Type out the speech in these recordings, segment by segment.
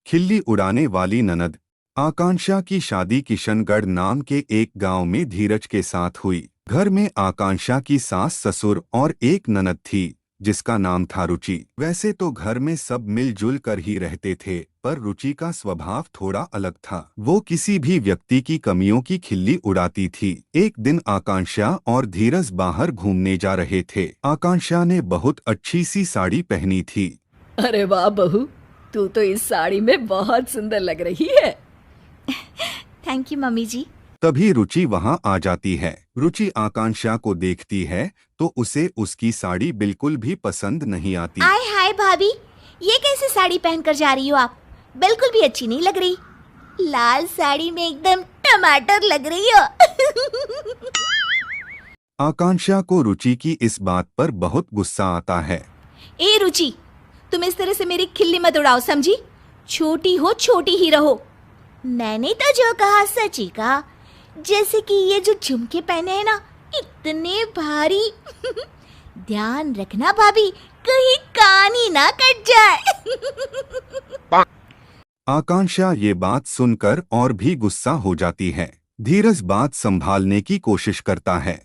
खिल्ली उड़ाने वाली ननद। आकांक्षा की शादी किशनगढ़ नाम के एक गांव में धीरज के साथ हुई। घर में आकांक्षा की सास, ससुर और एक ननद थी जिसका नाम था रुचि। वैसे तो घर में सब मिलजुल कर ही रहते थे, पर रुचि का स्वभाव थोड़ा अलग था। वो किसी भी व्यक्ति की कमियों की खिल्ली उड़ाती थी। एक दिन आकांक्षा और धीरज बाहर घूमने जा रहे थे। आकांक्षा ने बहुत अच्छी सी साड़ी पहनी थी। अरे वाह बहू, तू तो इस साड़ी में बहुत सुंदर लग रही है। थैंक यू मम्मी जी। तभी रुचि वहां आ जाती है। रुचि आकांक्षा को देखती है तो उसे उसकी साड़ी बिल्कुल भी पसंद नहीं आती। आय हाय भाभी, ये कैसे साड़ी पहनकर जा रही हो आप? बिल्कुल भी अच्छी नहीं लग रही। लाल साड़ी में एकदम टमाटर लग रही हो। आकांक्षा को रुचि की इस बात पर बहुत गुस्सा आता है। ए रुचि, तुम इस तरह से मेरी खिल्ली मत उड़ाओ, समझी? छोटी हो छोटी ही रहो। मैंने तो जो कहा सच ही कहा। जैसे कि ये जो झुमके पहने हैं ना, इतने भारी। ध्यान रखना भाभी, कहीं कान ही ना कट जाए। आकांक्षा ये बात सुनकर और भी गुस्सा हो जाती है। धीरज बात संभालने की कोशिश करता है।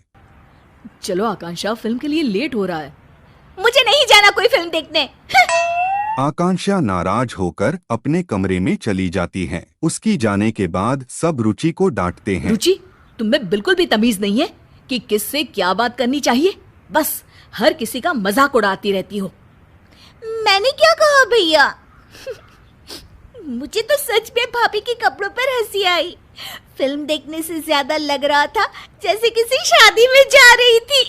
चलो आकांक्षा, फिल्म के लिए लेट हो रहा है। मुझे नहीं जाना कोई फिल्म देखने। आकांक्षा नाराज होकर अपने कमरे में चली जाती है। उसकी जाने के बाद सब रुचि को डांटते हैं। रुचि, तुम्हें बिल्कुल भी तमीज नहीं है कि किससे क्या बात करनी चाहिए। बस हर किसी का मजाक उड़ाती रहती हो। मैंने क्या कहा भैया? मुझे तो सच में भाभी के कपड़ों पर हंसी आई। फिल्म देखने से ज्यादा लग रहा था जैसे किसी शादी में जा रही थी।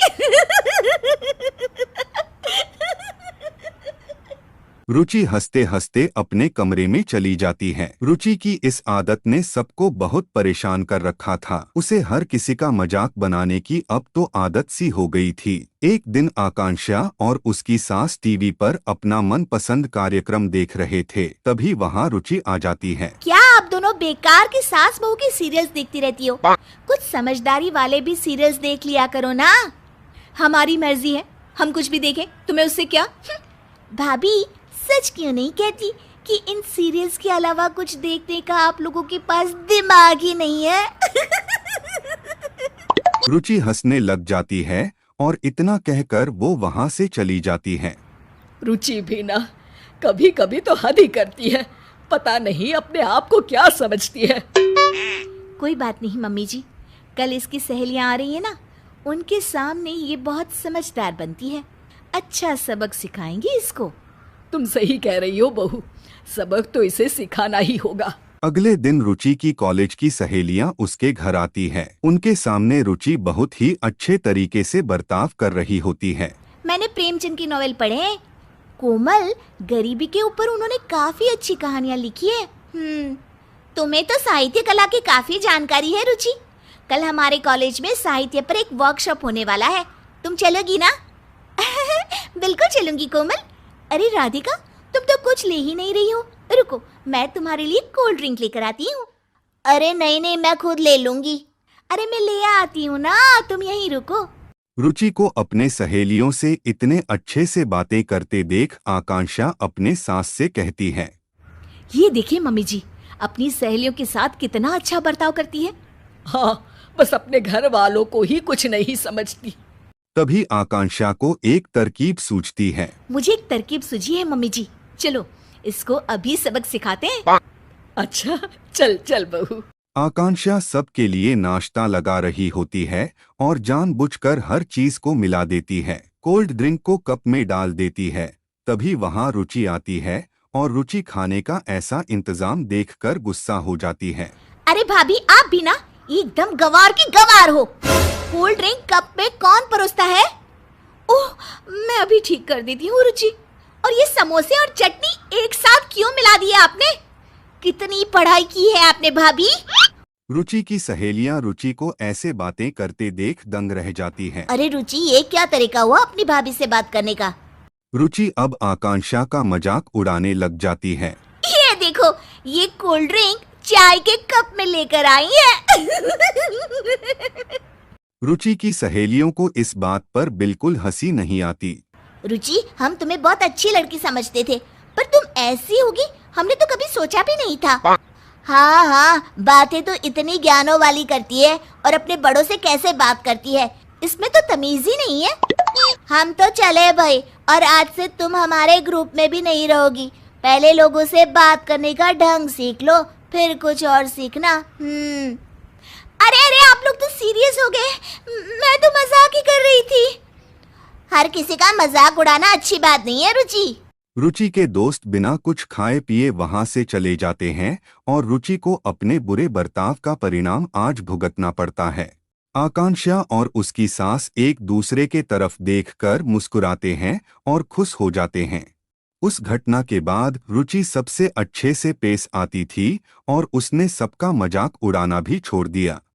रुचि हंसते हंसते अपने कमरे में चली जाती है। रुचि की इस आदत ने सबको बहुत परेशान कर रखा था। उसे हर किसी का मजाक बनाने की अब तो आदत सी हो गई थी। एक दिन आकांक्षा और उसकी सास टीवी पर अपना मनपसंद कार्यक्रम देख रहे थे। तभी वहाँ रुचि आ जाती है। क्या आप दोनों बेकार के सास बहू के सीरियल्स देखती रहती हो? कुछ समझदारी वाले भी सीरियल्स देख लिया करो ना। हमारी मर्जी है, हम कुछ भी देखें, तुम्हें उससे क्या? भाभी, सच क्यों नहीं कहती कि इन सीरियल्स के अलावा कुछ देखने का आप लोगों के पास दिमाग ही नहीं है? रुचि हंसने लग जाती है और इतना कहकर वो वहाँ से चली जाती है। रुचि भी ना कभी कभी तो हद ही करती है। पता नहीं अपने आप को क्या समझती है। कोई बात नहीं मम्मी जी, कल इसकी सहेलियां आ रही है ना, उनके सामने ये बहुत समझदार बनती है। अच्छा सबक सिखाएंगे इसको। तुम सही कह रही हो बहू, सबक तो इसे सिखाना ही होगा। अगले दिन रुचि की कॉलेज की सहेलियां उसके घर आती हैं। उनके सामने रुचि बहुत ही अच्छे तरीके से बर्ताव कर रही होती है। मैंने प्रेमचंद की नॉवेल पढ़े हैं। कोमल, गरीबी के ऊपर उन्होंने काफी अच्छी कहानियां लिखी है। तुम्हें तो साहित्य कला की काफी जानकारी है रुचि। कल हमारे कॉलेज में साहित्य पर एक वर्कशॉप होने वाला है, तुम चलोगी ना? बिल्कुल चलूंगी कोमल। अरे राधिका, तुम तो कुछ ले ही नहीं रही हो। रुको, मैं तुम्हारे लिए कोल्ड ड्रिंक लेकर आती हूँ। अरे नहीं, मैं खुद ले लूंगी। अरे मैं ले आती हूँ ना, तुम यहीं रुको। रुचि को अपने सहेलियों से इतने अच्छे से बातें करते देख आकांक्षा अपने सास से कहती है, ये देखिए मम्मी जी, अपनी सहेलियों के साथ कितना अच्छा बर्ताव करती है। हाँ, बस अपने घर वालों को ही कुछ नहीं समझती। तभी आकांक्षा को एक तरकीब सूझती है। मुझे एक तरकीब सूझी है मम्मी जी, चलो इसको अभी सबक सिखाते हैं। अच्छा, चल चल बहू। आकांक्षा सबके लिए नाश्ता लगा रही होती है और जानबूझकर हर चीज को मिला देती है। कोल्ड ड्रिंक को कप में डाल देती है। तभी वहाँ रुचि आती है और रुचि खाने का ऐसा इंतजाम देखकर गुस्सा हो जाती है। अरे भाभी, आप भी ना एकदम गवार की गवार हो। कोल्ड ड्रिंक कप में कौन परोसता है? ओह, मैं अभी ठीक कर देती हूँ रुचि। और ये समोसे और चटनी एक साथ क्यों मिला दिया आपने? कितनी पढ़ाई की है आपने भाभी? रुचि की सहेलियां रुचि को ऐसे बातें करते देख दंग रह जाती हैं। अरे रुचि, ये क्या तरीका हुआ अपनी भाभी से बात करने का? रुचि अब आकांक्षा का मजाक उड़ाने लग जाती है। ये देखो, ये कोल्ड ड्रिंक चाय के कप में लेकर आई है। रुचि की सहेलियों को इस बात पर बिल्कुल हंसी नहीं आती। रुचि, हम तुम्हें बहुत अच्छी लड़की समझते थे, पर तुम ऐसी होगी हमने तो कभी सोचा भी नहीं था। हाँ हाँ, बातें तो इतनी ज्ञानों वाली करती है और अपने बड़ों से कैसे बात करती है, इसमें तो तमीज ही नहीं है। हम तो चले भाई, और आज से तुम हमारे ग्रुप में भी नहीं रहोगी। पहले लोगों से बात करने का ढंग सीख लो, फिर कुछ और सीखना। अरे अरे, आप लोग तो सीरियस हो गए, मैं तो मजाक ही कर रही थी। हर किसी का मजाक उड़ाना अच्छी बात नहीं है रुचि। रुचि के दोस्त बिना कुछ खाए पिए वहां से चले जाते हैं और रुचि को अपने बुरे बर्ताव का परिणाम आज भुगतना पड़ता है। आकांक्षा और उसकी सास एक दूसरे के तरफ देखकर मुस्कुराते हैं और खुश हो जाते हैं। उस घटना के बाद रुचि सबसे अच्छे से पेश आती थी और उसने सबका मजाक उड़ाना भी छोड़ दिया।